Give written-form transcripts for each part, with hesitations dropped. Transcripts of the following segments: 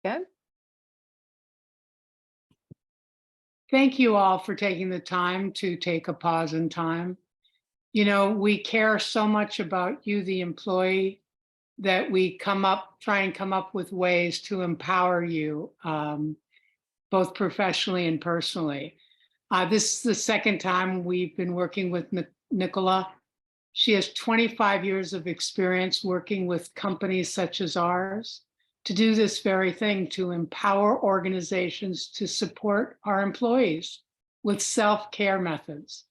go. Thank you all for taking the time to take a pause in time. You know, we care so much about you, the employee, that we try and come up with ways to empower you, both professionally and personally. This is the second time we've been working with Nicola. She has 25 years of experience working with companies such as ours to do this very thing, to empower organizations to support our employees with self-care methods.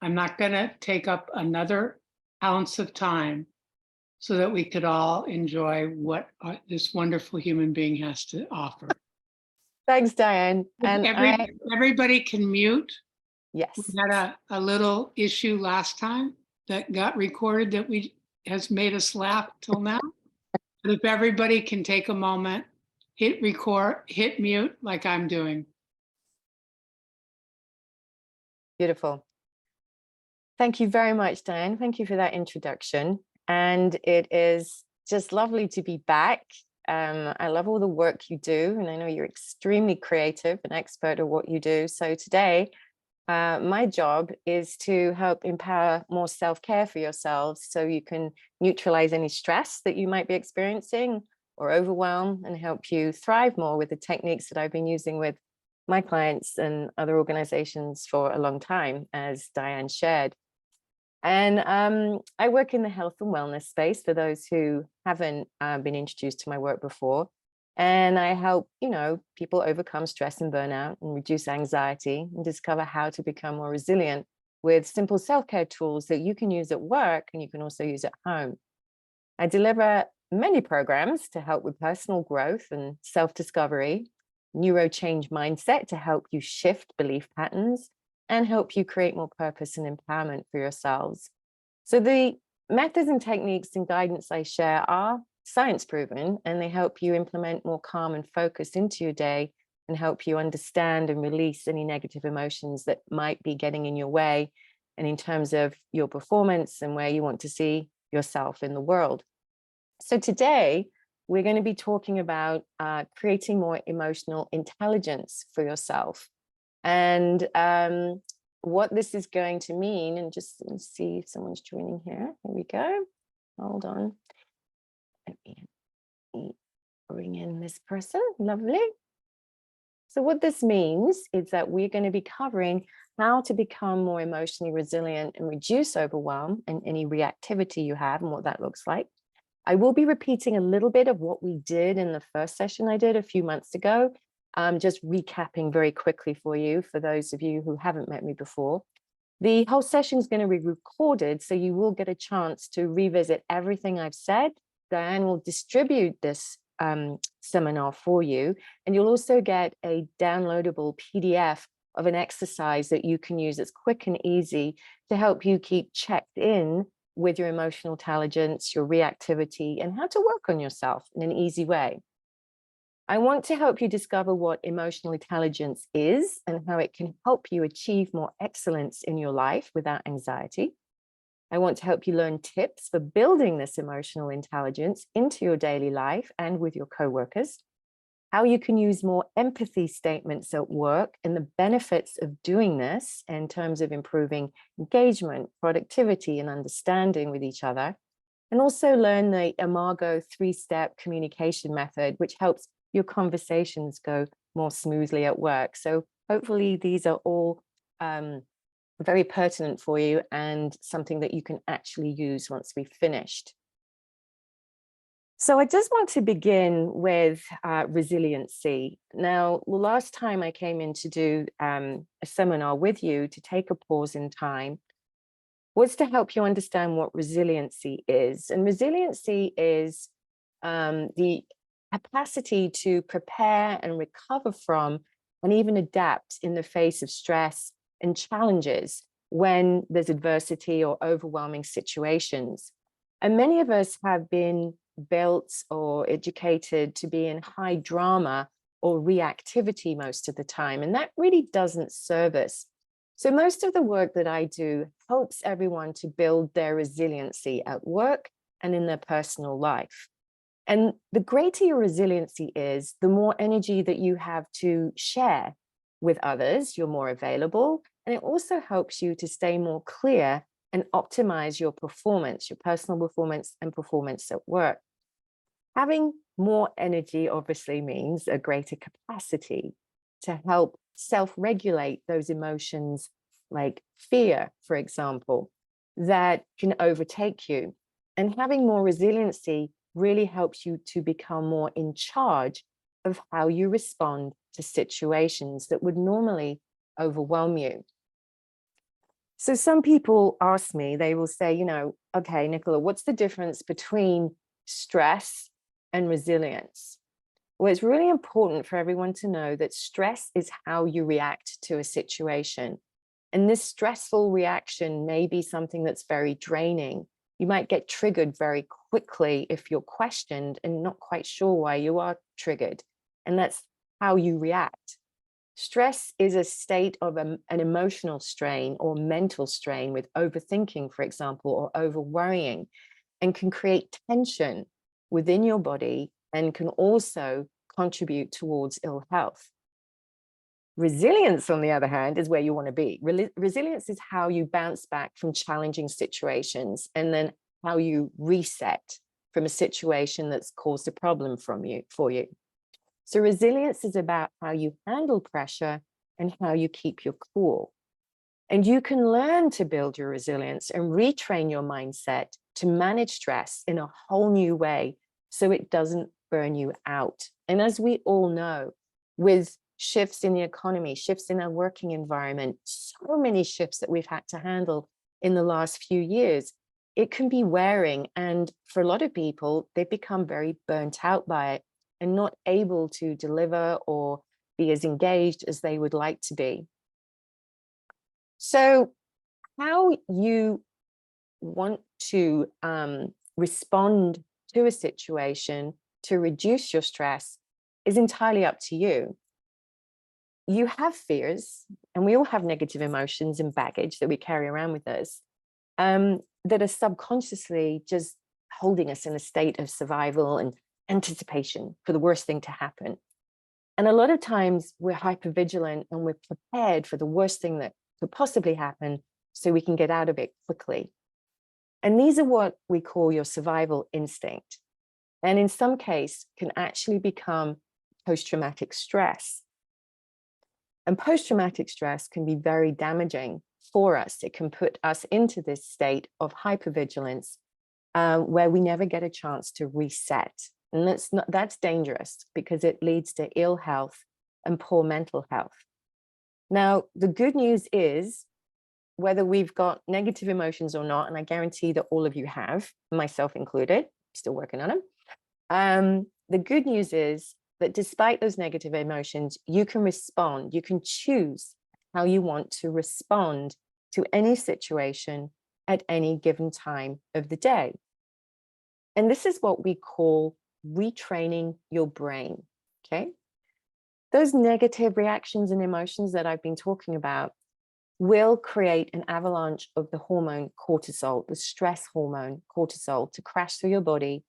I'm not going to take up another ounce of time so that we could all enjoy what this wonderful human being has to offer. Thanks, Diane. And Everybody can mute. We yes. had a little issue last time that got recorded that has made us laugh till now. But if everybody can take a moment, hit record, hit mute like I'm doing. Beautiful. Thank you very much, Diane. Thank you for that introduction. And it is just lovely to be back. I love all the work you do, and I know you're extremely creative and expert at what you do. So today, my job is to help empower more self-care for yourselves so you can neutralize any stress that you might be experiencing or overwhelm, and help you thrive more with the techniques that I've been using with my clients and other organizations for a long time, as Diane shared. And I work in the health and wellness space for those who haven't been introduced to my work before. And I help, people overcome stress and burnout and reduce anxiety and discover how to become more resilient with simple self-care tools that you can use at work and you can also use at home. I deliver many programs to help with personal growth and self-discovery, neuro change mindset to help you shift belief patterns, and help you create more purpose and empowerment for yourselves. So the methods and techniques and guidance I share are science proven, and they help you implement more calm and focus into your day and help you understand and release any negative emotions that might be getting in your way and in terms of your performance and where you want to see yourself in the world. So today, we're going to be talking about creating more emotional intelligence for yourself. And what this is going to mean, and just see if someone's joining here. Here we go. Hold on. Let me bring in this person. Lovely. So what this means is that we're going to be covering how to become more emotionally resilient and reduce overwhelm and any reactivity you have and what that looks like. I will be repeating a little bit of what we did in the first session I did a few months ago. Just recapping very quickly for you, for those of you who haven't met me before. The whole session is going to be recorded, so you will get a chance to revisit everything I've said. Diane will distribute this seminar for you, and you'll also get a downloadable PDF of an exercise that you can use that's quick and easy to help you keep checked in with your emotional intelligence, your reactivity, and how to work on yourself in an easy way. I want to help you discover what emotional intelligence is and how it can help you achieve more excellence in your life without anxiety. I want to help you learn tips for building this emotional intelligence into your daily life and with your coworkers, how you can use more empathy statements at work and the benefits of doing this in terms of improving engagement, productivity, and understanding with each other, and also learn the Imago 3-step communication method, which helps your conversations go more smoothly at work. So hopefully these are all very pertinent for you and something that you can actually use once we've finished. So I just want to begin with resiliency. Now, the last time I came in to do a seminar with you to take a pause in time was to help you understand what resiliency is. And resiliency is the capacity to prepare and recover from and even adapt in the face of stress and challenges when there's adversity or overwhelming situations. And many of us have been built or educated to be in high drama or reactivity most of the time, and that really doesn't serve us. So most of the work that I do helps everyone to build their resiliency at work and in their personal life. And the greater your resiliency is, the more energy that you have to share with others, you're more available. And it also helps you to stay more clear and optimize your performance, your personal performance and performance at work. Having more energy obviously means a greater capacity to help self-regulate those emotions like fear, for example, that can overtake you. And having more resiliency really helps you to become more in charge of how you respond to situations that would normally overwhelm you. So some people ask me, they will say, you know, okay, Nicola, what's the difference between stress and resilience? Well, it's really important for everyone to know that stress is how you react to a situation. And this stressful reaction may be something that's very draining. You might get triggered very quickly if you're questioned and not quite sure why you are triggered. And that's how you react. Stress is a state of an emotional strain or mental strain with overthinking, for example, or over worrying, and can create tension within your body and can also contribute towards ill health. Resilience, on the other hand, is where you want to be. Resilience is how you bounce back from challenging situations and then how you reset from a situation that's caused a problem for you. So resilience is about how you handle pressure and how you keep your cool. And you can learn to build your resilience and retrain your mindset to manage stress in a whole new way so it doesn't burn you out. And as we all know, with shifts in the economy, shifts in our working environment, so many shifts that we've had to handle in the last few years, it can be wearing. And for a lot of people, they've become very burnt out by it and not able to deliver or be as engaged as they would like to be. So how you want to respond to a situation to reduce your stress is entirely up to you. You have fears, and we all have negative emotions and baggage that we carry around with us that are subconsciously just holding us in a state of survival and anticipation for the worst thing to happen. And a lot of times we're hypervigilant and we're prepared for the worst thing that could possibly happen so we can get out of it quickly. And these are what we call your survival instinct. And in some case can actually become post-traumatic stress. And post-traumatic stress can be very damaging for us. It can put us into this state of hypervigilance where we never get a chance to reset. And that's dangerous because it leads to ill health and poor mental health. Now, the good news is, whether we've got negative emotions or not, and I guarantee that all of you have, myself included, still working on them. The good news is that despite those negative emotions, you can respond, you can choose how you want to respond to any situation at any given time of the day. And this is what we call retraining your brain, okay? Those negative reactions and emotions that I've been talking about will create an avalanche of the hormone cortisol, the stress hormone cortisol, to crash through your body.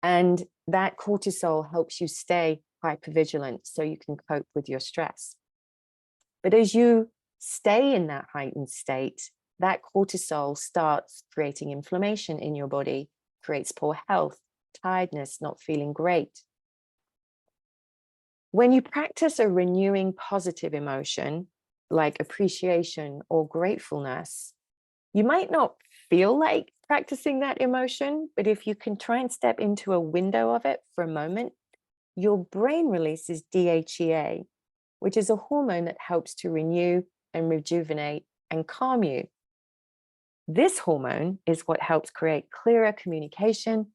And that cortisol helps you stay hypervigilant so you can cope with your stress. But as you stay in that heightened state, that cortisol starts creating inflammation in your body, creates poor health, tiredness, not feeling great. When you practice a renewing positive emotion, like appreciation or gratefulness, you might not feel like practicing that emotion, but if you can try and step into a window of it for a moment, your brain releases DHEA, which is a hormone that helps to renew and rejuvenate and calm you. This hormone is what helps create clearer communication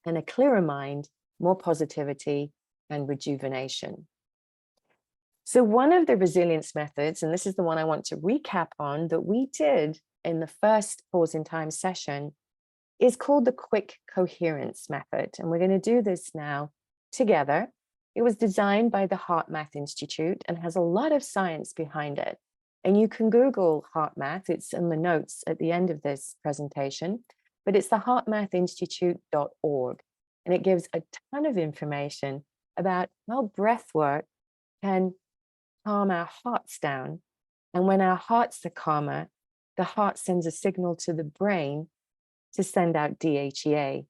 and a clearer mind, more positivity and rejuvenation. So one of the resilience methods, and this is the one I want to recap on, that we did in the first Pause in Time session, is called the Quick Coherence Method. And we're going to do this now together. It was designed by the HeartMath Institute and has a lot of science behind it. And you can Google HeartMath, it's in the notes at the end of this presentation, but it's the heartmathinstitute.org. And it gives a ton of information about how breath work can calm our hearts down. And when our hearts are calmer, the heart sends a signal to the brain to send out DHEA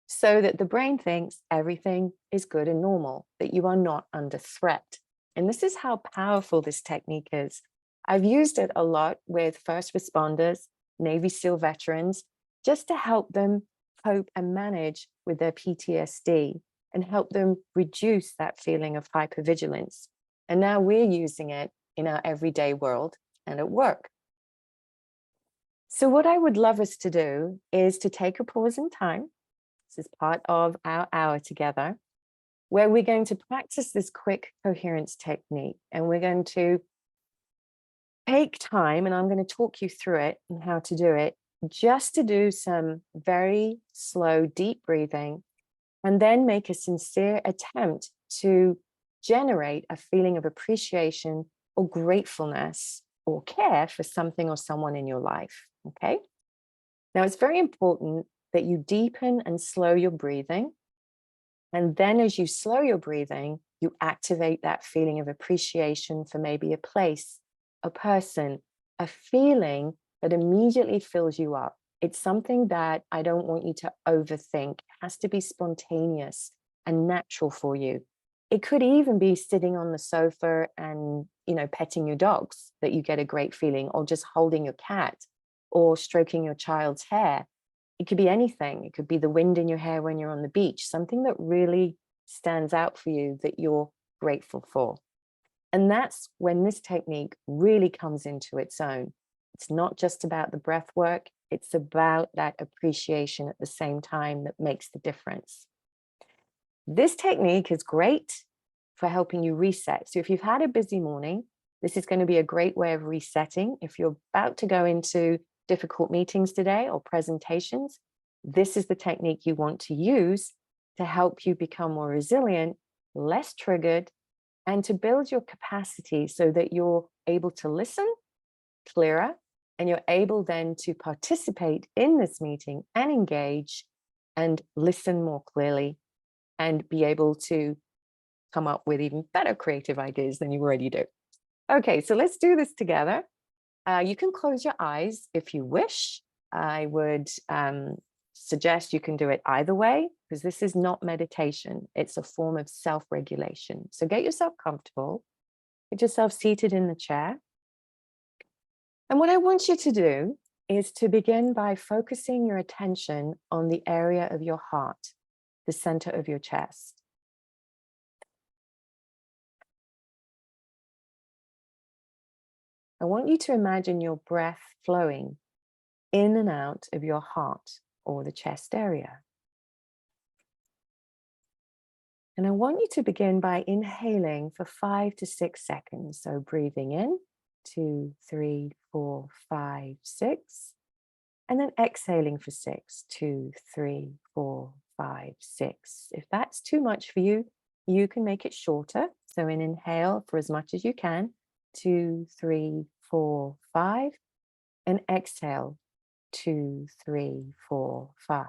so that the brain thinks everything is good and normal, that you are not under threat. And this is how powerful this technique is. I've used it a lot with first responders, Navy SEAL veterans, just to help them cope and manage with their PTSD and help them reduce that feeling of hypervigilance. And now we're using it in our everyday world and at work. So what I would love us to do is to take a pause in time. This is part of our hour together, where we're going to practice this quick coherence technique. And we're going to take time, and I'm going to talk you through it and how to do it, just to do some very slow, deep breathing, and then make a sincere attempt to generate a feeling of appreciation or gratefulness or care for something or someone in your life. Okay. Now, it's very important that you deepen and slow your breathing. And then as you slow your breathing, you activate that feeling of appreciation for maybe a place, a person, a feeling that immediately fills you up. It's something that I don't want you to overthink. It has to be spontaneous and natural for you. It could even be sitting on the sofa and, petting your dogs that you get a great feeling, or just holding your cat or stroking your child's hair. It could be anything. It could be the wind in your hair when you're on the beach, something that really stands out for you that you're grateful for. And that's when this technique really comes into its own. It's not just about the breath work, it's about that appreciation at the same time that makes the difference. This technique is great for helping you reset. So if you've had a busy morning, this is going to be a great way of resetting. If you're about to go into difficult meetings today or presentations, this is the technique you want to use to help you become more resilient, less triggered, and to build your capacity so that you're able to listen clearer, and you're able then to participate in this meeting and engage and listen more clearly and be able to come up with even better creative ideas than you already do. Okay, so let's do this together. You can close your eyes if you wish. I would suggest you can do it either way, because this is not meditation. It's a form of self-regulation. So get yourself comfortable, get yourself seated in the chair. And what I want you to do is to begin by focusing your attention on the area of your heart, the center of your chest. I want you to imagine your breath flowing in and out of your heart or the chest area. And I want you to begin by inhaling for 5 to 6 seconds. So breathing in, 2, 3, 4, 5, 6. And then exhaling for 6, 2, 3, 4, 5, 6. If that's too much for you, you can make it shorter. So inhale for as much as you can, 2, 3, 4, 5. And exhale, 2, 3, 4, 5.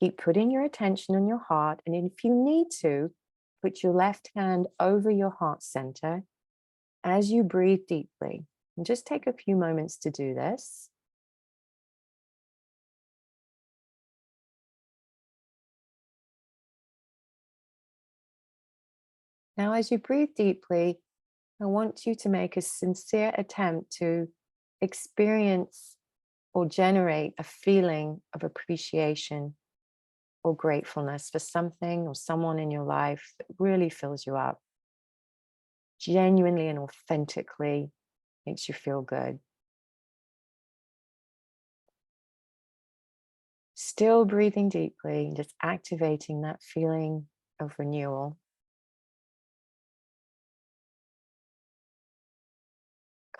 Keep putting your attention on your heart. And if you need to, put your left hand over your heart center as you breathe deeply. And just take a few moments to do this. Now, as you breathe deeply, I want you to make a sincere attempt to experience or generate a feeling of appreciation or gratefulness for something or someone in your life that really fills you up, genuinely and authentically makes you feel good. Still breathing deeply, just activating that feeling of renewal.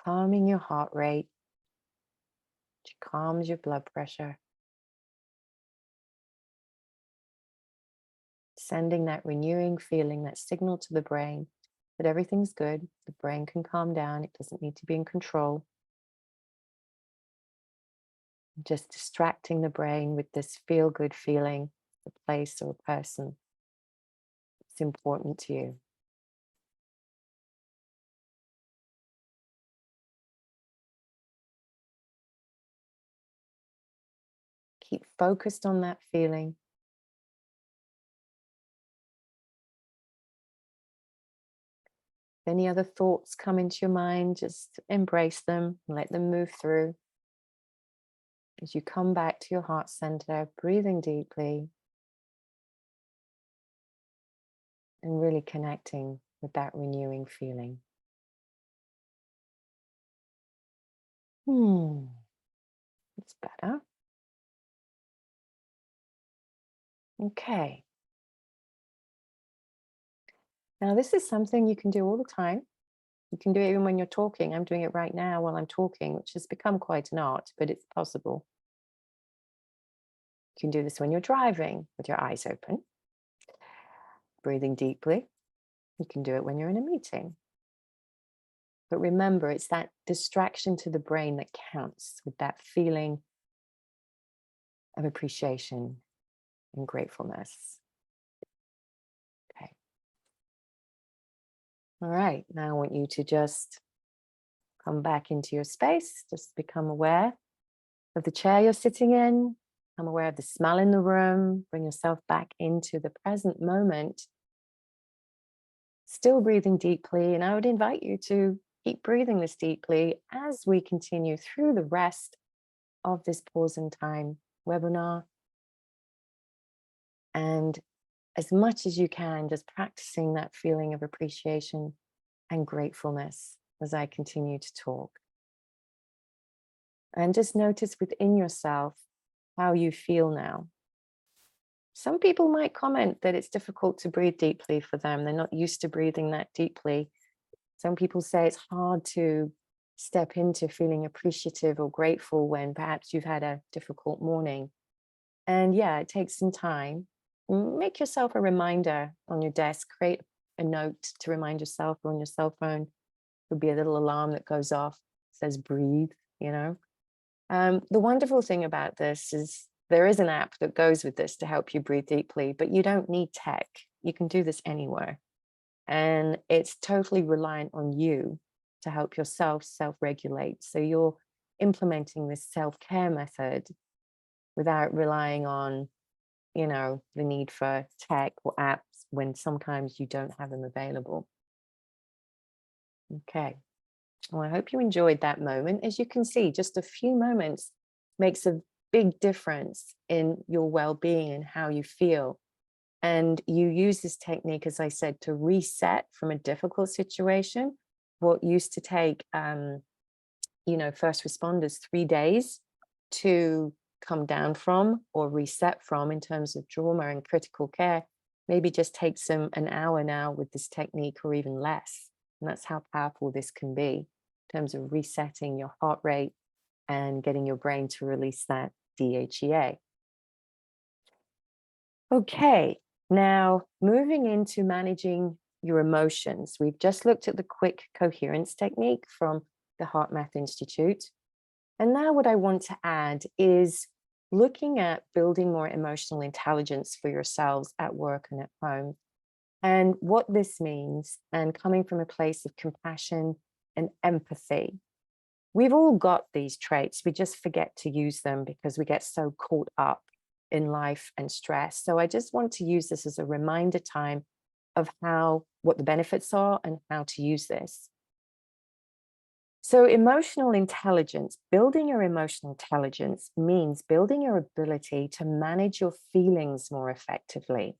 Calming your heart rate, which calms your blood pressure. Sending that renewing feeling, that signal to the brain that everything's good. The brain can calm down. It doesn't need to be in control. Just distracting the brain with this feel-good feeling a place or a person that's important to you. Keep focused on that feeling. If any other thoughts come into your mind, just embrace them and let them move through. As you come back to your heart center, breathing deeply and really connecting with that renewing feeling. It's better. Okay. Now, this is something you can do all the time. You can do it even when you're talking. I'm doing it right now while I'm talking, which has become quite an art, but it's possible. You can do this when you're driving with your eyes open, breathing deeply. You can do it when you're in a meeting. But remember, it's that distraction to the brain that counts with that feeling of appreciation and gratefulness. Okay. All right. Now I want you to just come back into your space. Just become aware of the chair you're sitting in. Become aware of the smell in the room. Bring yourself back into the present moment. Still breathing deeply. And I would invite you to keep breathing this deeply as we continue through the rest of this Pause in Time webinar. And as much as you can, just practicing that feeling of appreciation and gratefulness as I continue to talk. And just notice within yourself how you feel now. Some people might comment that it's difficult to breathe deeply for them. They're not used to breathing that deeply. Some people say it's hard to step into feeling appreciative or grateful when perhaps you've had a difficult morning. And yeah, it takes some time. Make yourself a reminder on your desk, create a note to remind yourself, or on your cell phone. There'll be a little alarm that goes off, says breathe, you know. The wonderful thing about this is there is an app that goes with this to help you breathe deeply, but you don't need tech. You can do this anywhere. And it's totally reliant on you to help yourself self-regulate. So you're implementing this self-care method without relying on, you know, the need for tech or apps when sometimes you don't have them available. Okay. Well, I hope you enjoyed that moment. As you can see, just a few moments makes a big difference in your well-being and how you feel. And you use this technique, as I said, to reset from a difficult situation. What used to take, you know, first responders 3 days to come down from or reset from in terms of trauma and critical care, maybe just takes them an hour now with this technique, or even less. And that's how powerful this can be in terms of resetting your heart rate and getting your brain to release that DHEA. Okay, now moving into managing your emotions. We've just looked at the quick coherence technique from the HeartMath Institute. And now what I want to add is looking at building more emotional intelligence for yourselves at work and at home. And what this means, and coming from a place of compassion and empathy. We've all got these traits. We just forget to use them because we get so caught up in life and stress. So I just want to use this as a reminder time of what the benefits are and how to use this. So emotional intelligence, building your emotional intelligence means building your ability to manage your feelings more effectively,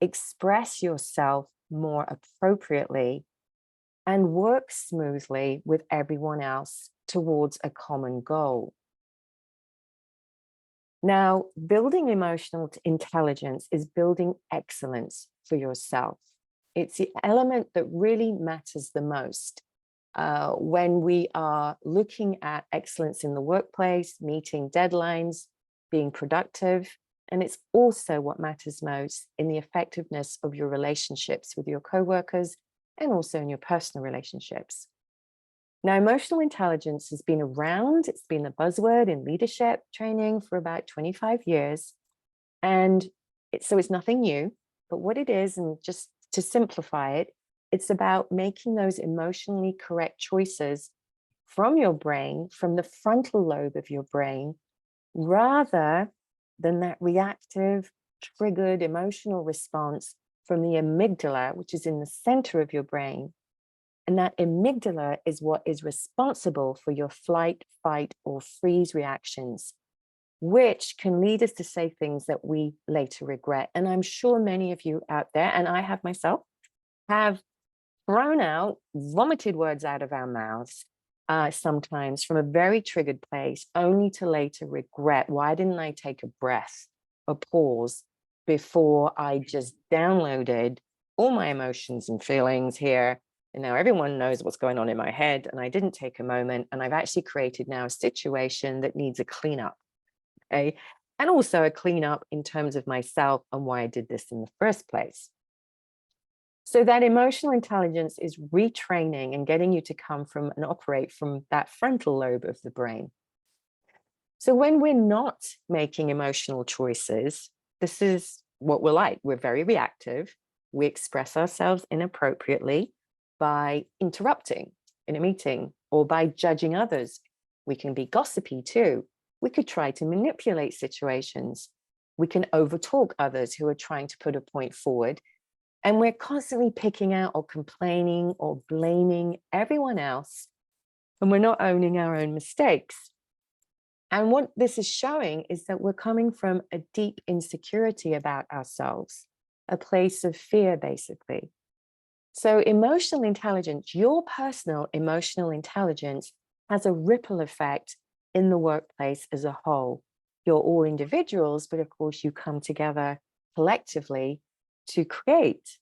express yourself more appropriately, and work smoothly with everyone else towards a common goal. Now, building emotional intelligence is building excellence for yourself. It's the element that really matters the most when we are looking at excellence in the workplace, meeting deadlines, being productive. And it's also what matters most in the effectiveness of your relationships with your coworkers and also in your personal relationships. Now, emotional intelligence has been around. It's been a buzzword in leadership training for about 25 years. And So it's nothing new, but what it is, and just to simplify it, it's about making those emotionally correct choices from your brain, from the frontal lobe of your brain, rather than that reactive, triggered emotional response from the amygdala, which is in the center of your brain. And that amygdala is what is responsible for your flight, fight, or freeze reactions, which can lead us to say things that we later regret. And I'm sure many of you out there, and I have myself, have thrown out, vomited words out of our mouths, sometimes from a very triggered place, only to later regret, why didn't I take a breath, a pause, before I just downloaded all my emotions and feelings here? And now everyone knows what's going on in my head, and I didn't take a moment, and I've actually created now a situation that needs a cleanup. Okay. And also a cleanup in terms of myself and why I did this in the first place. So that emotional intelligence is retraining and getting you to come from and operate from that frontal lobe of the brain. So when we're not making emotional choices, this is what we're like. We're very reactive. We express ourselves inappropriately by interrupting in a meeting or by judging others. We can be gossipy too. We could try to manipulate situations. We can overtalk others who are trying to put a point forward. And we're constantly picking out or complaining or blaming everyone else. And we're not owning our own mistakes. And what this is showing is that we're coming from a deep insecurity about ourselves, a place of fear, basically. So emotional intelligence, your personal emotional intelligence, has a ripple effect in the workplace as a whole. You're all individuals, but of course you come together collectively to create.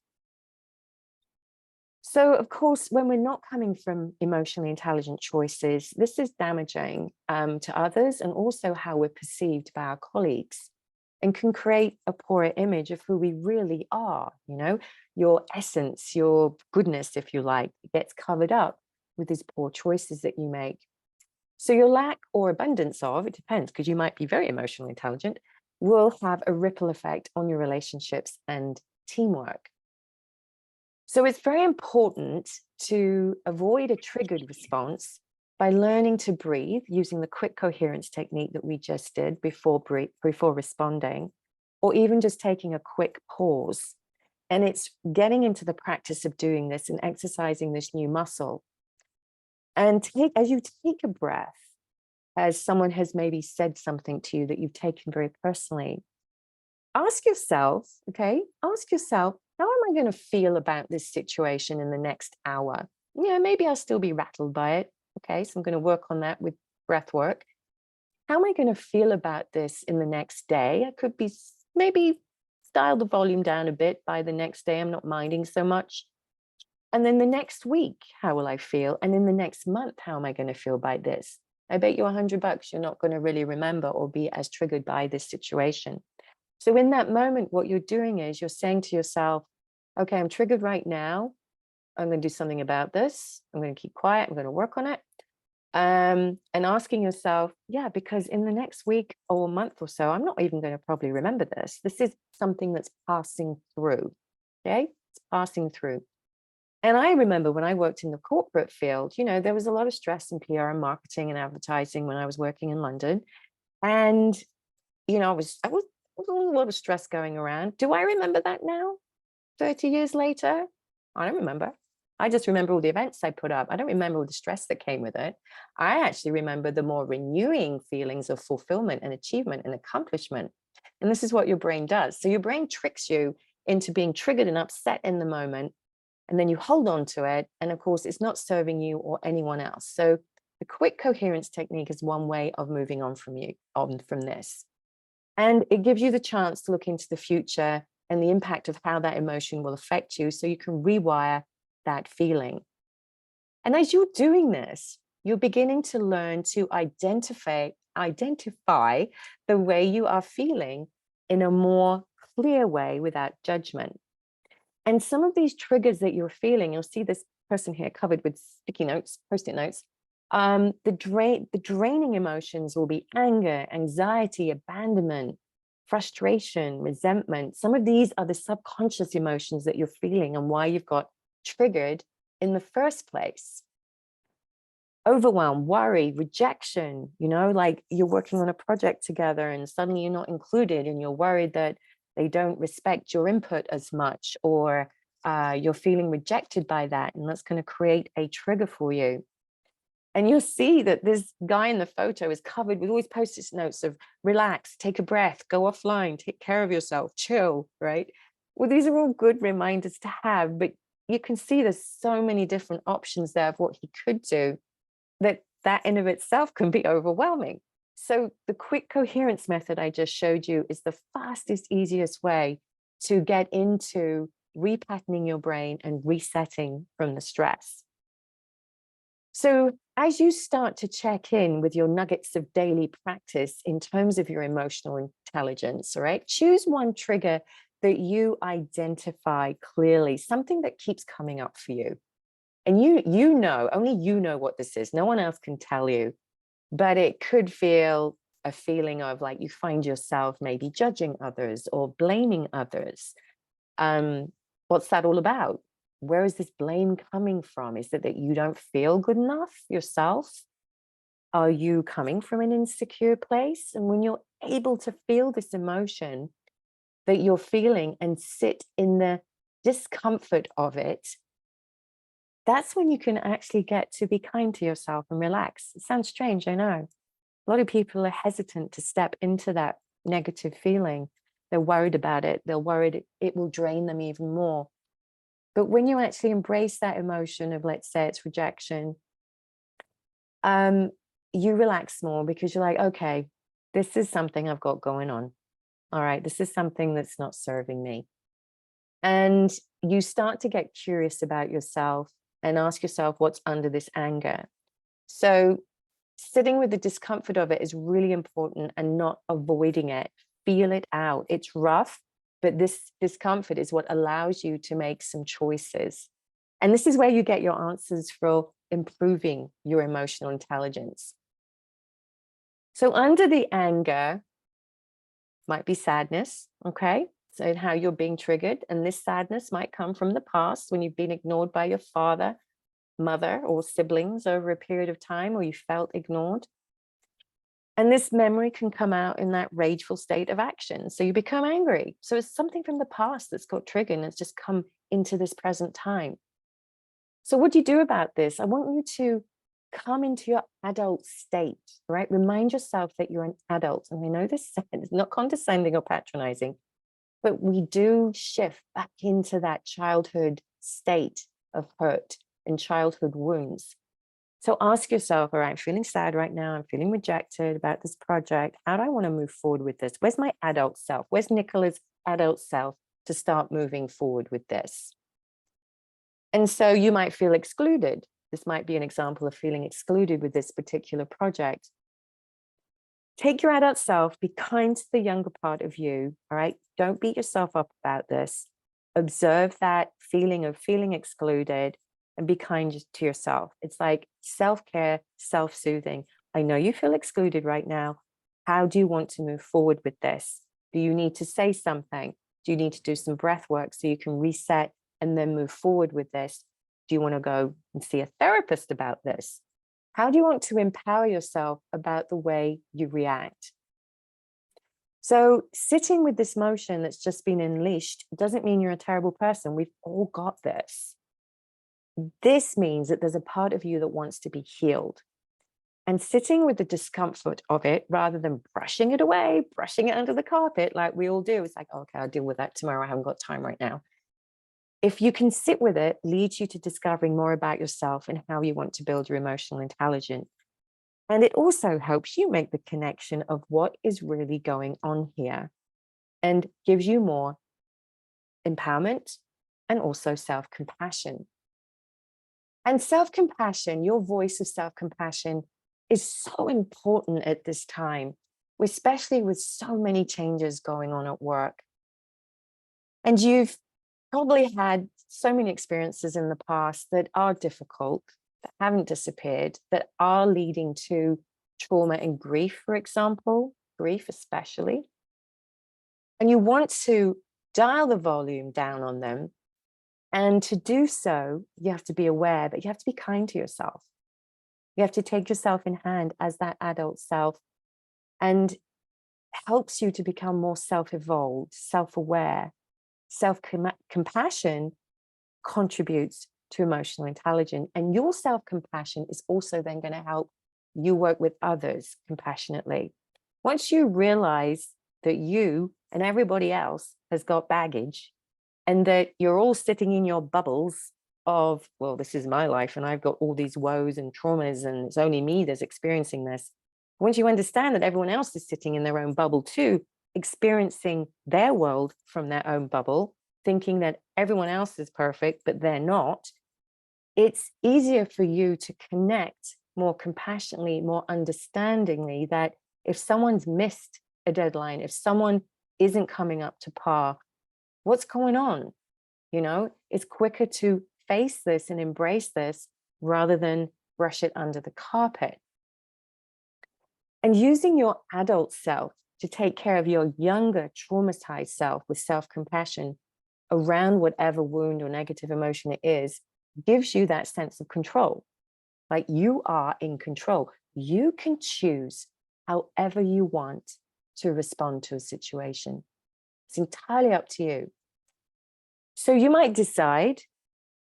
So of course, when we're not coming from emotionally intelligent choices, this is damaging to others and also how we're perceived by our colleagues, and can create a poorer image of who we really are. You know, your essence, your goodness, if you like, gets covered up with these poor choices that you make. So your lack or abundance of, it depends, because you might be very emotionally intelligent, will have a ripple effect on your relationships and teamwork. So it's very important to avoid a triggered response by learning to breathe using the quick coherence technique that we just did before responding, or even just taking a quick pause. And it's getting into the practice of doing this and exercising this new muscle. And as you take a breath, as someone has maybe said something to you that you've taken very personally, ask yourself, how am I going to feel about this situation in the next hour? Yeah, maybe I'll still be rattled by it. Okay, so I'm going to work on that with breath work. How am I going to feel about this in the next day? I could be maybe dial the volume down a bit by the next day. I'm not minding so much. And then the next week, how will I feel? And in the next month, how am I going to feel by this? I bet you $100 you're not going to really remember or be as triggered by this situation. So in that moment, what you're doing is you're saying to yourself, okay, I'm triggered right now. I'm going to do something about this. I'm going to keep quiet. I'm going to work on it. And asking yourself, yeah, because in the next week or month or so, I'm not even going to probably remember this. This is something that's passing through. Okay, it's passing through. And I remember when I worked in the corporate field, you know, there was a lot of stress in PR and marketing and advertising when I was working in London. And, you know, I was a lot of stress going around. Do I remember that now, 30 years later? I don't remember. I just remember all the events I put up. I don't remember all the stress that came with it. I actually remember the more renewing feelings of fulfillment and achievement and accomplishment. And this is what your brain does. So your brain tricks you into being triggered and upset in the moment, and then you hold on to it. And of course, it's not serving you or anyone else. So the quick coherence technique is one way of moving on from this. And it gives you the chance to look into the future and the impact of how that emotion will affect you, so you can rewire that feeling. And as you're doing this, you're beginning to learn to identify the way you are feeling in a more clear way without judgment. And some of these triggers that you're feeling, you'll see this person here covered with sticky notes, post-it notes. The draining emotions will be anger, anxiety, abandonment, frustration, resentment. Some of these are the subconscious emotions that you're feeling and why you've got triggered in the first place. Overwhelm, worry, rejection, like you're working on a project together and suddenly you're not included and you're worried that they don't respect your input as much, or you're feeling rejected by that, and that's going to create a trigger for you. And you'll see that this guy in the photo is covered with all these post-it notes of relax, take a breath, go offline, take care of yourself, chill, right? Well, these are all good reminders to have, but you can see there's so many different options there of what he could do, that in of itself can be overwhelming. So the quick coherence method I just showed you is the fastest, easiest way to get into repatterning your brain and resetting from the stress. So as you start to check in with your nuggets of daily practice in terms of your emotional intelligence, all right, choose one trigger that you identify clearly, something that keeps coming up for you. And only you know what this is. No one else can tell you, but it could feel a feeling of like you find yourself maybe judging others or blaming others. What's that all about? Where is this blame coming from? Is it that you don't feel good enough yourself? Are you coming from an insecure place? And when you're able to feel this emotion that you're feeling and sit in the discomfort of it, that's when you can actually get to be kind to yourself and relax. It sounds strange, I know. A lot of people are hesitant to step into that negative feeling. They're worried about it. They're worried it will drain them even more. But when you actually embrace that emotion of, let's say it's rejection, you relax more because you're like, okay, this is something I've got going on. All right, this is something that's not serving me. And you start to get curious about yourself and ask yourself what's under this anger. So sitting with the discomfort of it is really important and not avoiding it. Feel it out. It's rough, but this discomfort is what allows you to make some choices. And this is where you get your answers for improving your emotional intelligence. So under the anger might be sadness, okay? So how you're being triggered. And this sadness might come from the past when you've been ignored by your father, mother, or siblings over a period of time, or you felt ignored. And this memory can come out in that rageful state of action. So you become angry. So it's something from the past that's got triggered and it's just come into this present time. So what do you do about this? I want you to come into your adult state, right? Remind yourself that you're an adult. And I know this is not condescending or patronizing, but we do shift back into that childhood state of hurt and childhood wounds. So ask yourself, all right, I'm feeling sad right now. I'm feeling rejected about this project. How do I want to move forward with this? Where's my adult self? Where's Nicola's adult self to start moving forward with this? And so you might feel excluded. This might be an example of feeling excluded with this particular project. Take your adult self, be kind to the younger part of you, all right? Don't beat yourself up about this. Observe that feeling of feeling excluded and be kind to yourself. It's like self-care, self-soothing. I know you feel excluded right now. How do you want to move forward with this? Do you need to say something? Do you need to do some breath work so you can reset and then move forward with this? Do you want to go and see a therapist about this? How do you want to empower yourself about the way you react? So sitting with this motion that's just been unleashed doesn't mean you're a terrible person. We've all got this. This means that there's a part of you that wants to be healed. And sitting with the discomfort of it, rather than brushing it away, brushing it under the carpet like we all do, it's like, okay, I'll deal with that tomorrow. I haven't got time right now. If you can sit with it, leads you to discovering more about yourself and how you want to build your emotional intelligence. And it also helps you make the connection of what is really going on here and gives you more empowerment and also self-compassion. And self-compassion, your voice of self-compassion is so important at this time, especially with so many changes going on at work. And you've probably had so many experiences in the past that are difficult, that haven't disappeared, that are leading to trauma and grief, for example, grief especially. And you want to dial the volume down on them. And to do so, you have to be aware, but you have to be kind to yourself. You have to take yourself in hand as that adult self, and helps you to become more self-evolved, self-aware. Self-compassion contributes to emotional intelligence. And your self-compassion is also then going to help you work with others compassionately. Once you realize that you and everybody else has got baggage, and that you're all sitting in your bubbles of, well, this is my life and I've got all these woes and traumas and it's only me that's experiencing this. Once you understand that everyone else is sitting in their own bubble too, experiencing their world from their own bubble, thinking that everyone else is perfect, but they're not, it's easier for you to connect more compassionately, more understandingly, that if someone's missed a deadline, if someone isn't coming up to par, what's going on? You know, it's quicker to face this and embrace this rather than brush it under the carpet. And using your adult self to take care of your younger traumatized self with self-compassion around whatever wound or negative emotion it is, gives you that sense of control. Like you are in control. You can choose however you want to respond to a situation. It's entirely up to you. So you might decide,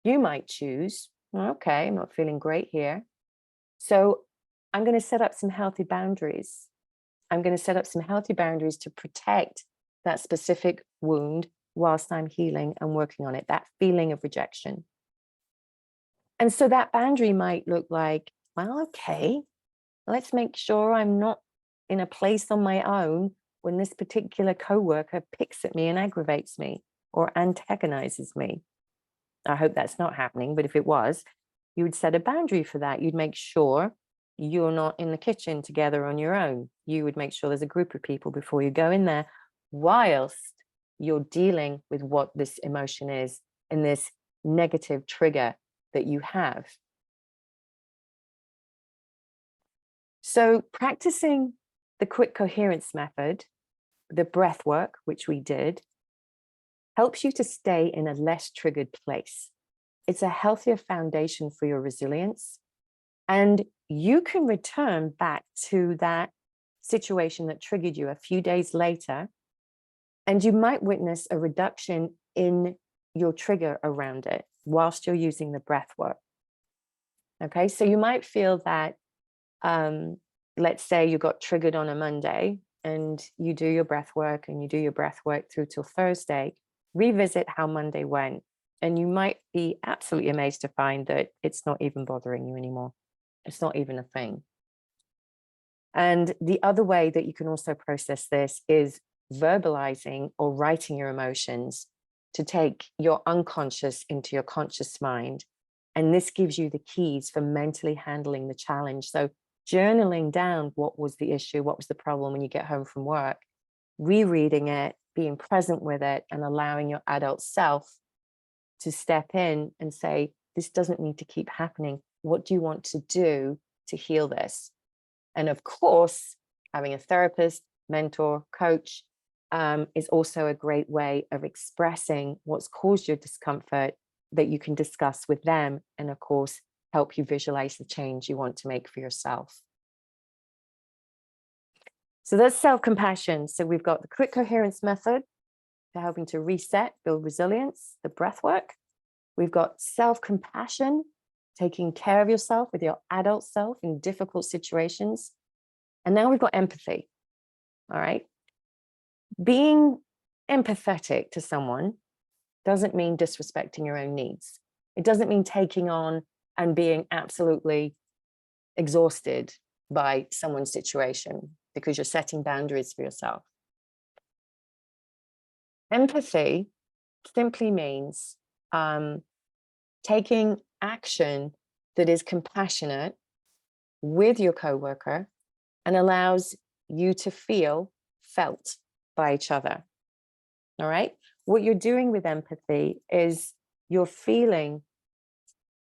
you might choose, okay, I'm not feeling great here. So I'm going to set up some healthy boundaries. I'm going to set up some healthy boundaries to protect that specific wound whilst I'm healing and working on it, that feeling of rejection. And so that boundary might look like, well, okay, let's make sure I'm not in a place on my own when this particular coworker picks at me and aggravates me or antagonizes me. I hope that's not happening, but if it was, you would set a boundary for that. You'd make sure you're not in the kitchen together on your own. You would make sure there's a group of people before you go in there, whilst you're dealing with what this emotion is and this negative trigger that you have. So practicing the quick coherence method, the breath work, which we did, helps you to stay in a less triggered place. It's a healthier foundation for your resilience. And you can return back to that situation that triggered you a few days later, and you might witness a reduction in your trigger around it whilst you're using the breath work. Okay, so you might feel that, let's say you got triggered on a Monday and you do your breath work and you do your breath work through till Thursday, revisit how Monday went. And you might be absolutely amazed to find that it's not even bothering you anymore. It's not even a thing. And the other way that you can also process this is verbalizing or writing your emotions to take your unconscious into your conscious mind. And this gives you the keys for mentally handling the challenge. So journaling down what was the issue, what was the problem when you get home from work, rereading it, being present with it, and allowing your adult self to step in and say, this doesn't need to keep happening. What do you want to do to heal this? And of course, having a therapist, mentor, coach is also a great way of expressing what's caused your discomfort that you can discuss with them, and of course, help you visualize the change you want to make for yourself. So that's self-compassion. So we've got the quick coherence method for helping to reset, build resilience, the breath work. We've got self-compassion, taking care of yourself with your adult self in difficult situations. And now we've got empathy. All right. Being empathetic to someone doesn't mean disrespecting your own needs. It doesn't mean taking on and being absolutely exhausted by someone's situation because you're setting boundaries for yourself. Empathy simply means taking action that is compassionate with your coworker and allows you to feel felt by each other. All right. What you're doing with empathy is you're feeling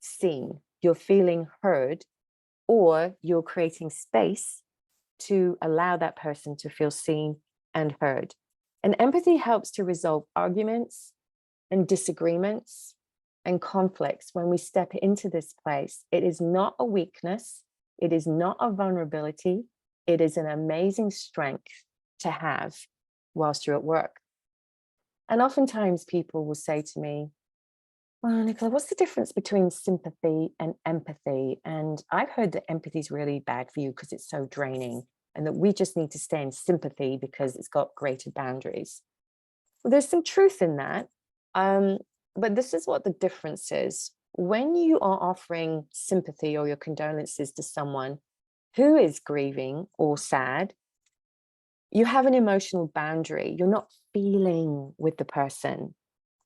seen, you're feeling heard, or you're creating space to allow that person to feel seen and heard. And empathy helps to resolve arguments and disagreements and conflicts when we step into this place. It is not a weakness. It is not a vulnerability. It is an amazing strength to have whilst you're at work. And oftentimes people will say to me, well, Nicola, what's the difference between sympathy and empathy? And I've heard that empathy is really bad for you because it's so draining, and that we just need to stay in sympathy because it's got greater boundaries. Well, there's some truth in that. But this is what the difference is. When you are offering sympathy or your condolences to someone who is grieving or sad, you have an emotional boundary. You're not feeling with the person.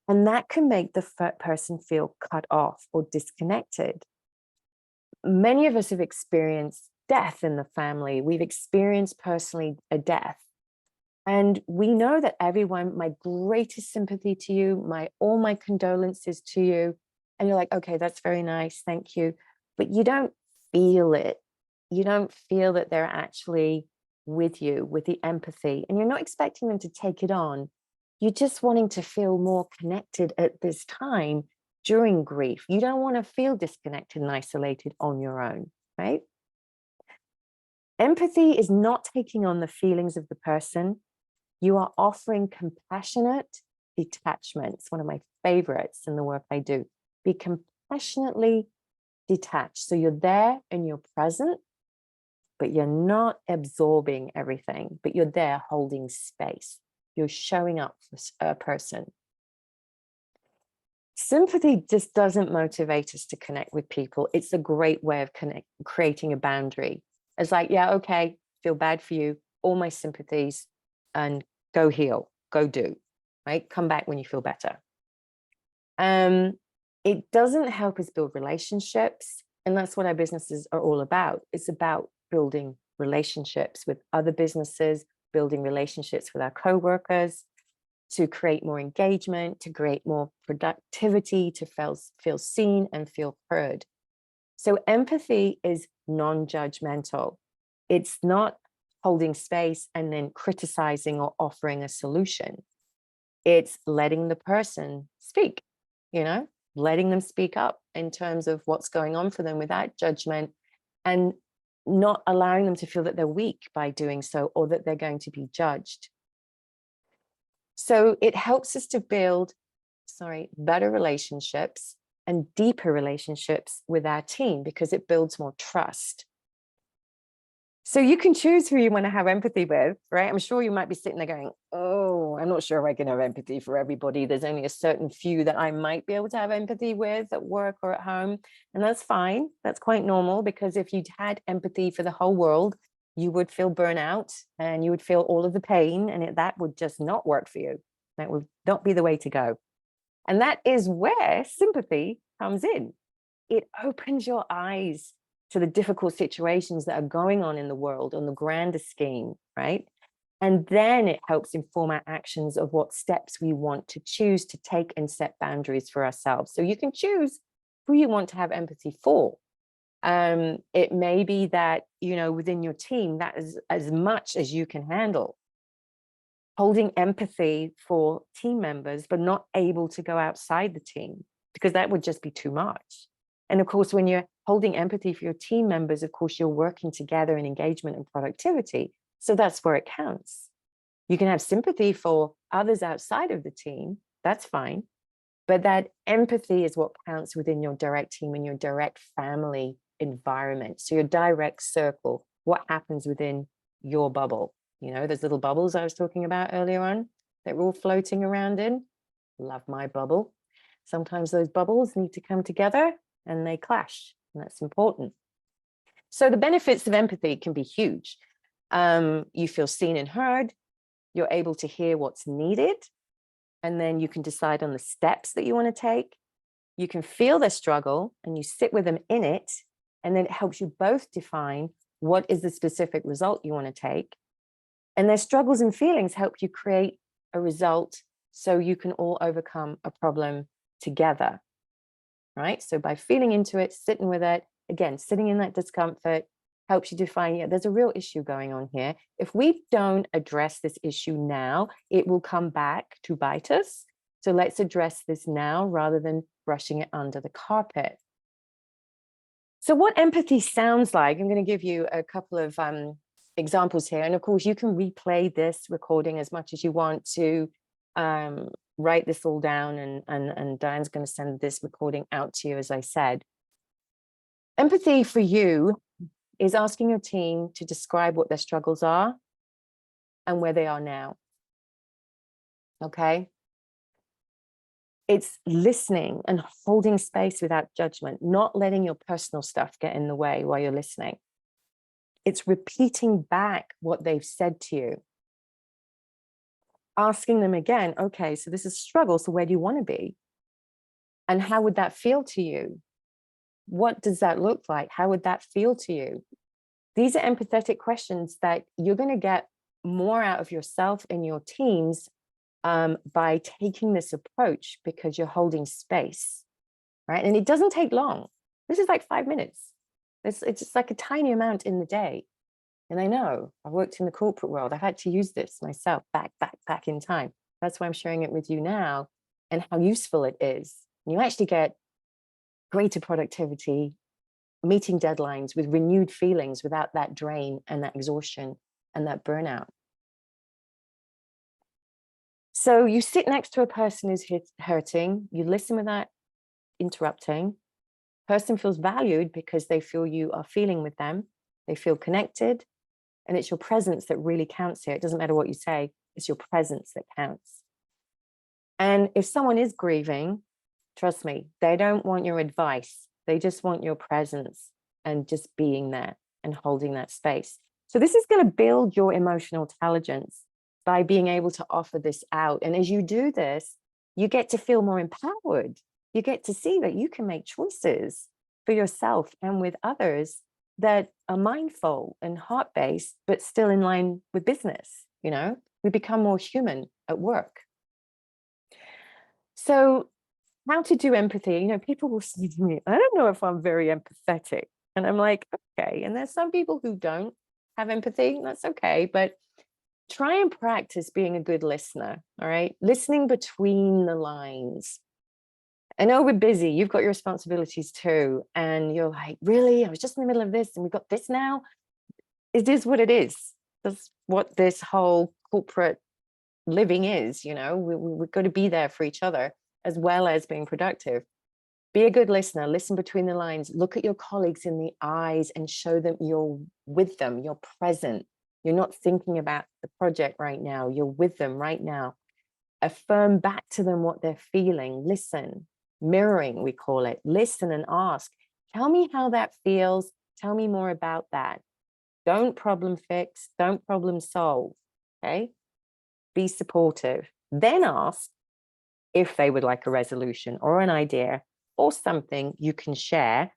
And that can make the person feel cut off or disconnected. Many of us have experienced death in the family. We've experienced personally a death. And we know that everyone, my greatest sympathy to you, all my condolences to you. And you're like, okay, that's very nice, thank you. But you don't feel it. You don't feel that they're actually with you, with the empathy. And you're not expecting them to take it on. You're just wanting to feel more connected at this time during grief. You don't want to feel disconnected and isolated on your own, right? Empathy is not taking on the feelings of the person. You are offering compassionate detachment. It's one of my favorites in the work I do. Be compassionately detached. So you're there and you're present, but you're not absorbing everything, but you're there holding space. You're showing up for a person. Sympathy just doesn't motivate us to connect with people. It's a great way of creating a boundary. It's like, yeah, okay, feel bad for you, all my sympathies, and go heal, go do, right? Come back when you feel better. It doesn't help us build relationships. And that's what our businesses are all about. It's about building relationships with other businesses, building relationships with our coworkers, to create more engagement, to create more productivity, to feel seen and feel heard. So empathy is non-judgmental. It's not holding space and then criticizing or offering a solution. It's letting the person speak, letting them speak up in terms of what's going on for them without judgment, and not allowing them to feel that they're weak by doing so, or that they're going to be judged. So it helps us to build, better relationships and deeper relationships with our team, because it builds more trust. So you can choose who you want to have empathy with, right? I'm sure you might be sitting there going, oh, I'm not sure I can have empathy for everybody. There's only a certain few that I might be able to have empathy with at work or at home. And that's fine. That's quite normal, because if you'd had empathy for the whole world, you would feel burnout and you would feel all of the pain, and that would just not work for you. That would not be the way to go. And that is where sympathy comes in. It opens your eyes to the difficult situations that are going on in the world on the grander scheme, right? And then it helps inform our actions of what steps we want to choose to take and set boundaries for ourselves. So you can choose who you want to have empathy for. It may be that, within your team, that is as much as you can handle. Holding empathy for team members, but not able to go outside the team, because that would just be too much. And of course, when you're holding empathy for your team members, of course, you're working together in engagement and productivity. So that's where it counts. You can have sympathy for others outside of the team. That's fine. But that empathy is what counts within your direct team and your direct family environment. So your direct circle, what happens within your bubble. Those little bubbles I was talking about earlier on that we're all floating around in. Love my bubble. Sometimes those bubbles need to come together and they clash, and that's important. So the benefits of empathy can be huge. You feel seen and heard. You're able to hear what's needed, and then you can decide on the steps that you want to take. You can feel their struggle and you sit with them in it, and then it helps you both define what is the specific result you want to take. And their struggles and feelings help you create a result so you can all overcome a problem together, right? So by feeling into it, sitting with it, again, sitting in that discomfort, helps you define, yeah, there's a real issue going on here. If we don't address this issue now, it will come back to bite us. So let's address this now rather than brushing it under the carpet. So what empathy sounds like, I'm going to give you a couple of examples here. And of course, you can replay this recording as much as you want to write this all down. And Diane's going to send this recording out to you, as I said. Empathy for you is asking your team to describe what their struggles are and where they are now. Okay? It's listening and holding space without judgment, not letting your personal stuff get in the way while you're listening. It's repeating back what they've said to you. Asking them again, okay, so this is a struggle, so where do you want to be? And how would that feel to you? What does that look like? How would that feel to you? These are empathetic questions that you're going to get more out of yourself and your teams by taking this approach, because you're holding space, right? And it doesn't take long. This is like 5 minutes. It's just like a tiny amount in the day. And I know I've worked in the corporate world. I've had to use this myself back in time. That's why I'm sharing it with you now and how useful it is. And you actually get greater productivity, meeting deadlines with renewed feelings without that drain and that exhaustion and that burnout. So you sit next to a person who's hurting, you listen without interrupting. Person feels valued because they feel you are feeling with them. They feel connected. And it's your presence that really counts here. It doesn't matter what you say, it's your presence that counts. And if someone is grieving, trust me, they don't want your advice. They just want your presence and just being there and holding that space. So this is going to build your emotional intelligence by being able to offer this out. And as you do this, you get to feel more empowered. You get to see that you can make choices for yourself and with others that are mindful and heart-based, but still in line with business. You know, we become more human at work. So how to do empathy? You know, people will say to me, I don't know if I'm very empathetic. And I'm like, okay. And there's some people who don't have empathy. That's okay. But try and practice being a good listener. All right. Listening between the lines. I know we're busy. You've got your responsibilities too. And you're like, really? I was just in the middle of this and we got this now. It is what it is. That's what this whole corporate living is. You know, we've got to be there for each other as well as being productive. Be a good listener. Listen between the lines. Look at your colleagues in the eyes and show them you're with them. You're present. You're not thinking about the project right now. You're with them right now. Affirm back to them what they're feeling. Listen. Mirroring, we call it. Listen and ask. Tell me how that feels. Tell me more about that. Don't problem fix. Don't problem solve. Okay? Be supportive. Then ask if they would like a resolution or an idea or something you can share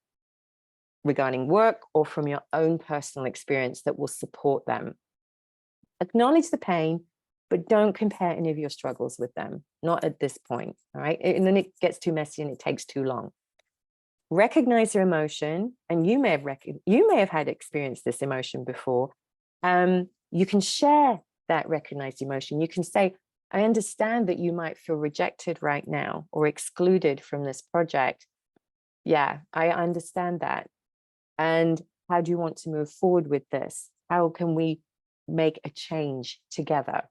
regarding work or from your own personal experience that will support them. Acknowledge the pain, but don't compare any of your struggles with them. Not at this point, all right? And then it gets too messy and it takes too long. Recognize your emotion, and you may have had experienced this emotion before. You can share that recognized emotion. You can say, I understand that you might feel rejected right now or excluded from this project. Yeah, I understand that. And how do you want to move forward with this? How can we make a change together?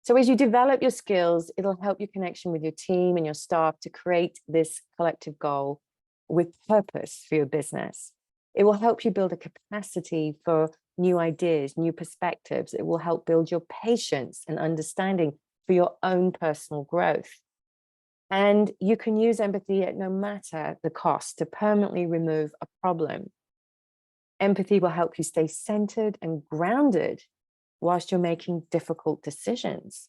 So as you develop your skills, it'll help your connection with your team and your staff to create this collective goal with purpose for your business. It will help you build a capacity for new ideas, new perspectives. It will help build your patience and understanding for your own personal growth. And you can use empathy at no matter the cost to permanently remove a problem. Empathy will help you stay centered and grounded whilst you're making difficult decisions.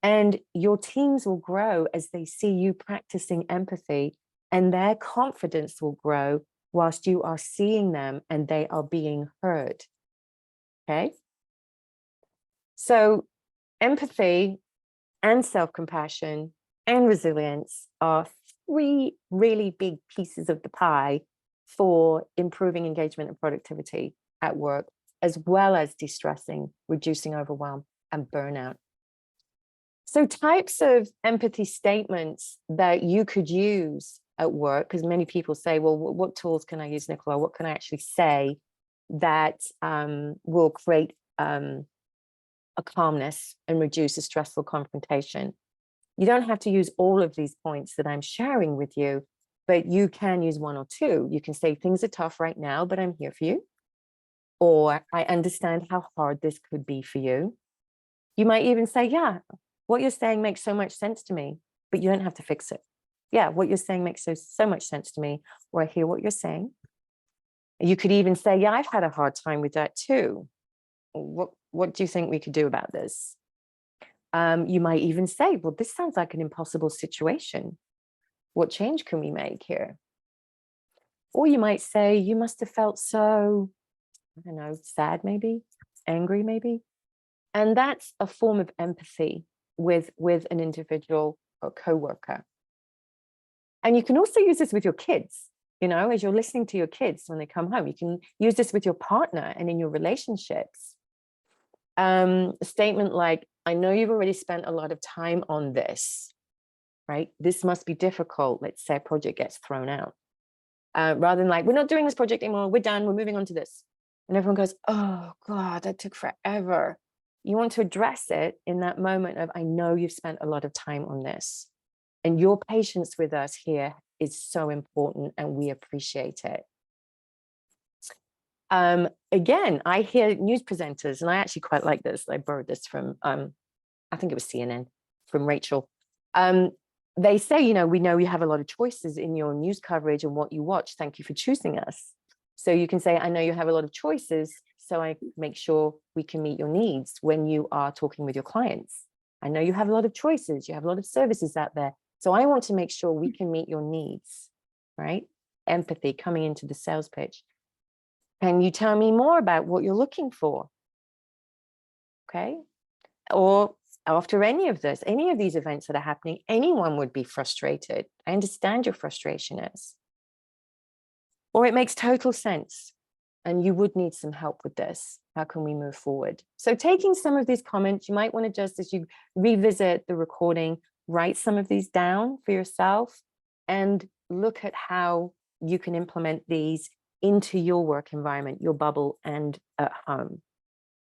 And your teams will grow as they see you practicing empathy, and their confidence will grow whilst you are seeing them and they are being heard. Okay? So empathy and self-compassion and resilience are 3 really big pieces of the pie for improving engagement and productivity at work, as well as de-stressing, reducing overwhelm and burnout. So types of empathy statements that you could use at work, because many people say, well, what tools can I use, Nicola? What can I actually say that will create a calmness and reduce a stressful confrontation? You don't have to use all of these points that I'm sharing with you, but you can use one or two. You can say things are tough right now, but I'm here for you. Or I understand how hard this could be for you. You might even say, yeah, what you're saying makes so much sense to me, but you don't have to fix it. Yeah, what you're saying makes so much sense to me, or I hear what you're saying. You could even say, yeah, I've had a hard time with that too. What do you think we could do about this? You might even say, well, this sounds like an impossible situation. What change can we make here? Or you might say, you must have felt so, I don't know, sad maybe, angry maybe. And that's a form of empathy with an individual or coworker. And you can also use this with your kids, you know, as you're listening to your kids when they come home. You can use this with your partner and in your relationships. A statement like, I know you've already spent a lot of time on this, right? This must be difficult. Let's say a project gets thrown out. Rather than like, we're not doing this project anymore. We're done. We're moving on to this. And everyone goes, oh God, that took forever. You want to address it in that moment of, I know you've spent a lot of time on this. And your patience with us here is so important and we appreciate it. Again, I hear news presenters, and I actually quite like this. I borrowed this from, I think it was CNN, from Rachel. They say, you know you have a lot of choices in your news coverage and what you watch. Thank you for choosing us. So you can say, I know you have a lot of choices, so I make sure we can meet your needs when you are talking with your clients. I know you have a lot of choices. You have a lot of services out there. So I want to make sure we can meet your needs, right? Empathy coming into the sales pitch. Can you tell me more about what you're looking for? Okay. Or after any of these events that are happening, anyone would be frustrated. I understand your frustration is. Or it makes total sense and you would need some help with this. How can we move forward? So taking some of these comments, you might want to just, as you revisit the recording, write some of these down for yourself and look at how you can implement these into your work environment, your bubble, and at home.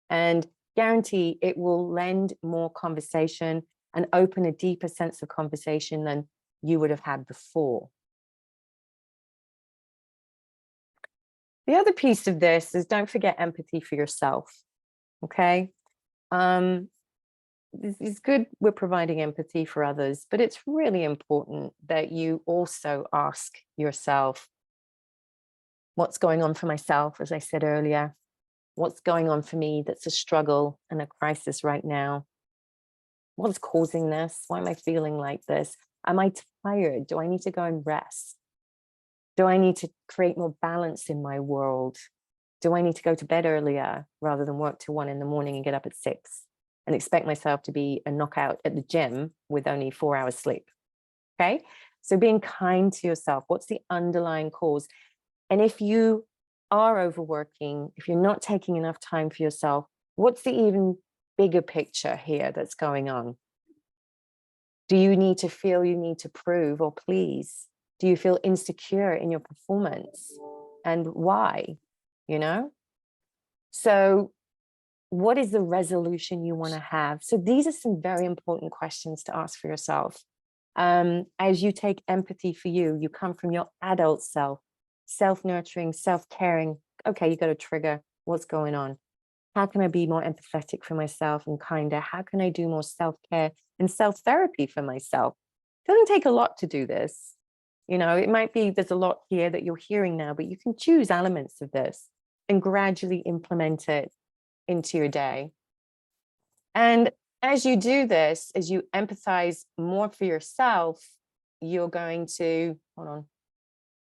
And guarantee it will lend more conversation and open a deeper sense of conversation than you would have had before. The other piece of this is don't forget empathy for yourself, okay? It's good we're providing empathy for others, but it's really important that you also ask yourself, what's going on for myself, as I said earlier? What's going on for me that's a struggle and a crisis right now? What's causing this? Why am I feeling like this? Am I tired? Do I need to go and rest? Do I need to create more balance in my world? Do I need to go to bed earlier rather than work till 1 in the morning and get up at 6 and expect myself to be a knockout at the gym with only 4 hours sleep? Okay. So being kind to yourself, what's the underlying cause? And if you are overworking, if you're not taking enough time for yourself, what's the even bigger picture here that's going on? Do you need to feel you need to prove or please? Do you feel insecure in your performance? And why? You know? So what is the resolution you want to have? So these are some very important questions to ask for yourself. As you take empathy for you, you come from your adult self, self-nurturing, self-caring. Okay, you got a trigger. What's going on? How can I be more empathetic for myself and kinder? How can I do more self-care and self-therapy for myself? It doesn't take a lot to do this. You know, it might be there's a lot here that you're hearing now, but you can choose elements of this and gradually implement it into your day. And as you do this, as you empathize more for yourself, you're going to, hold on,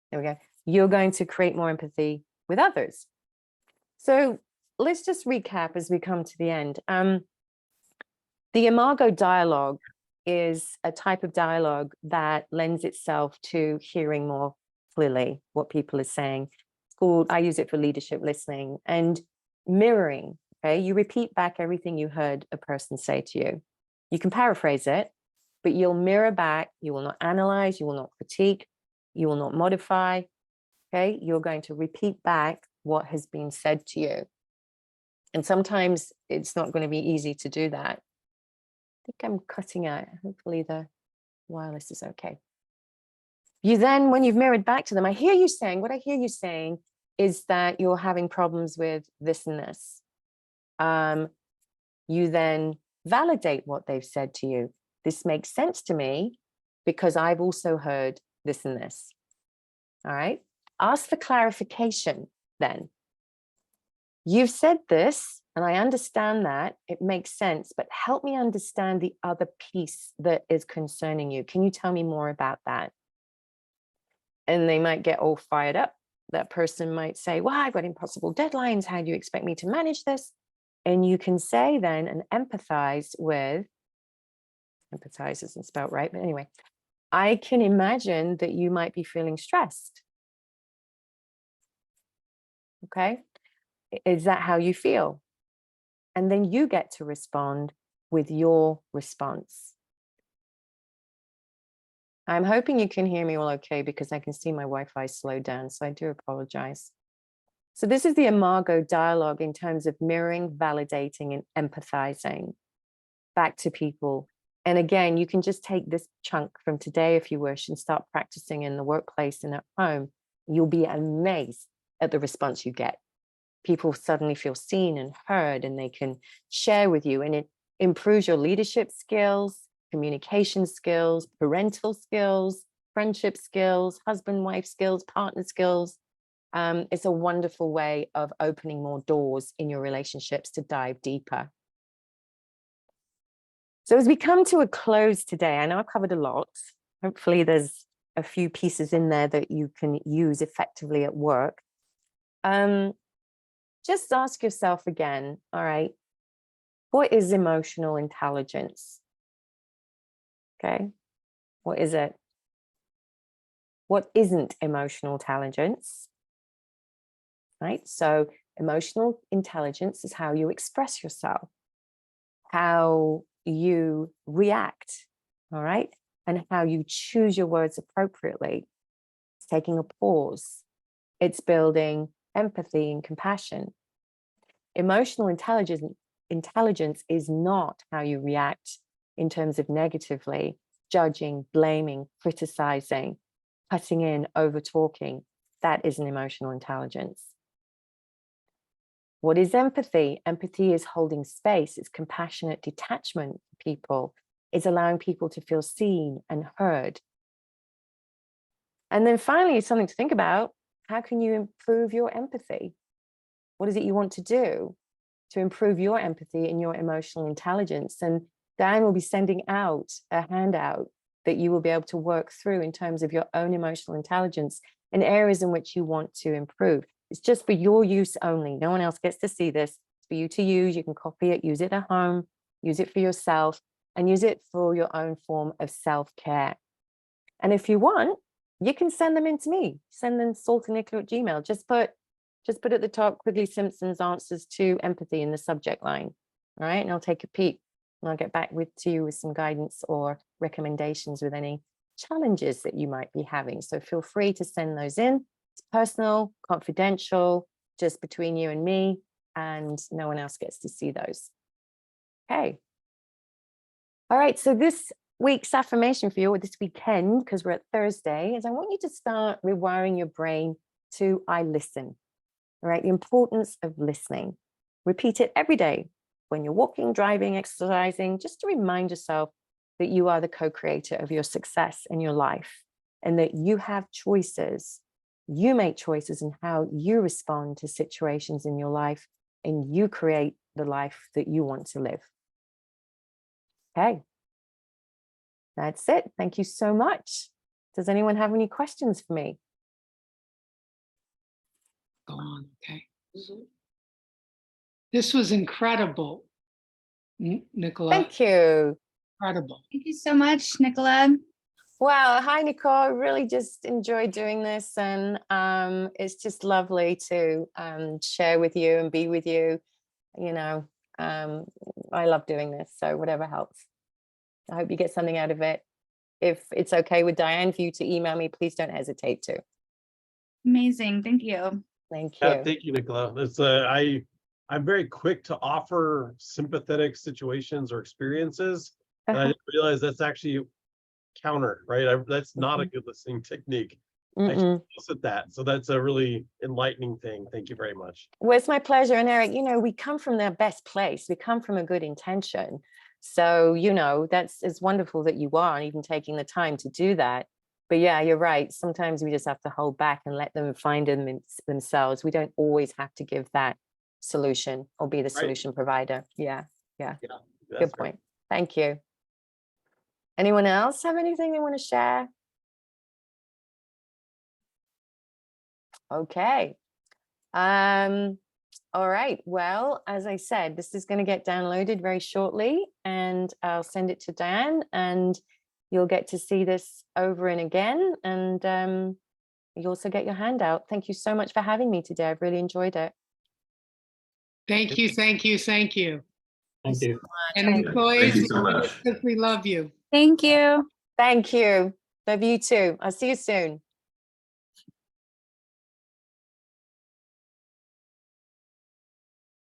there we go. You're going to create more empathy with others. So let's just recap as we come to the end. The Imago dialogue is a type of dialogue that lends itself to hearing more clearly what people are saying. It's called, I use it for leadership listening and mirroring. Okay, you repeat back everything you heard a person say to you. You can paraphrase it, but you'll mirror back. You will not analyze, you will not critique, you will not modify. Okay, you're going to repeat back what has been said to you. And sometimes it's not going to be easy to do that. I think I'm cutting out. Hopefully the wireless is okay. You then, when you've mirrored back to them, I hear you saying, what I hear you saying is that you're having problems with this and this. You then validate what they've said to you. This makes sense to me because I've also heard this and this. All right. Ask for clarification then. You've said this, and I understand that. It makes sense, but help me understand the other piece that is concerning you. Can you tell me more about that? And they might get all fired up. That person might say, well, I've got impossible deadlines. How do you expect me to manage this? And you can say then and empathize with, empathize isn't spelled right, but anyway, I can imagine that you might be feeling stressed. Okay. Is that how you feel? And then you get to respond with your response. I'm hoping you can hear me all okay because I can see my Wi-Fi slowed down, so I do apologize. So this is the Imago dialogue in terms of mirroring, validating, and empathizing back to people. And again, you can just take this chunk from today if you wish and start practicing in the workplace and at home. You'll be amazed at the response you get. People suddenly feel seen and heard, and they can share with you, and it improves your leadership skills, communication skills, parental skills, friendship skills, husband-wife skills, partner skills. It's a wonderful way of opening more doors in your relationships to dive deeper. So as we come to a close today, I know I've covered a lot. Hopefully there's a few pieces in there that you can use effectively at work. Just ask yourself again, all right, what is emotional intelligence? Okay, what is it? What isn't emotional intelligence? Right, so emotional intelligence is how you express yourself, how you react, all right, and how you choose your words appropriately. It's taking a pause. It's building empathy and compassion. Emotional intelligence is not how you react in terms of negatively, judging, blaming, criticizing, cutting in, over talking. That is an emotional intelligence. What is empathy? Empathy is holding space. It's compassionate detachment for people. It's allowing people to feel seen and heard. And then finally, something to think about. How can you improve your empathy? What is it you want to do to improve your empathy and your emotional intelligence? And Diane will be sending out a handout that you will be able to work through in terms of your own emotional intelligence and areas in which you want to improve. It's just for your use only. No one else gets to see this. It's for you to use. You can copy it, use it at home, use it for yourself, and use it for your own form of self-care. And if you want, you can send them in to me. Send them saltandnicola@gmail.com. Just put at the top Quigley Simpson's answers to empathy in the subject line. All right, and I'll take a peek and I'll get back to you with some guidance or recommendations with any challenges that you might be having. So feel free to send those in. It's personal, confidential, just between you and me, and no one else gets to see those. Okay. All right, so this week's affirmation for you, or this weekend, because we're at Thursday, is I want you to start rewiring your brain to I listen. All right, the importance of listening. Repeat it every day when you're walking, driving, exercising, just to remind yourself that you are the co-creator of your success in your life and that you have choices. You make choices in how you respond to situations in your life, and you create the life that you want to live. Okay, that's it. Thank you so much. Does anyone have any questions for me? Go on, okay. This was incredible, Nicola. Thank you. Incredible. Thank you so much, Nicola. Well, hi, Nicole. I really just enjoyed doing this, and it's just lovely to share with you and be with you. You know, um, I love doing this, so whatever helps. I hope you get something out of it. If it's okay with Diane for you to email me, please don't hesitate to. Amazing. Thank you. Thank Yeah, you. thank you, Nicola. It's I'm very quick to offer sympathetic situations or experiences. And I didn't realize that's actually counter, right? That's not a good listening technique. I Mm-mm. should at that. So that's a really enlightening thing. Thank you very much. Well, it's my pleasure. And Eric, you know, we come from the best place. We come from a good intention. So, you know, it's wonderful that you are and even taking the time to do that. But yeah, you're right. Sometimes we just have to hold back and let them find them themselves. We don't always have to give that solution or be the solution provider. Yeah. That's Good great. point. Thank you. Anyone else have anything they want to share? Okay. All right. Well, as I said, this is going to get downloaded very shortly, and I'll send it to Diane, and you'll get to see this over and again. And you also get your handout. Thank you so much for having me today. I've really enjoyed it. Thank you, thank you, thank you. Thank you. And Thank employees, you so much. because we love you. Thank you. Thank you. Love you too. I'll see you soon.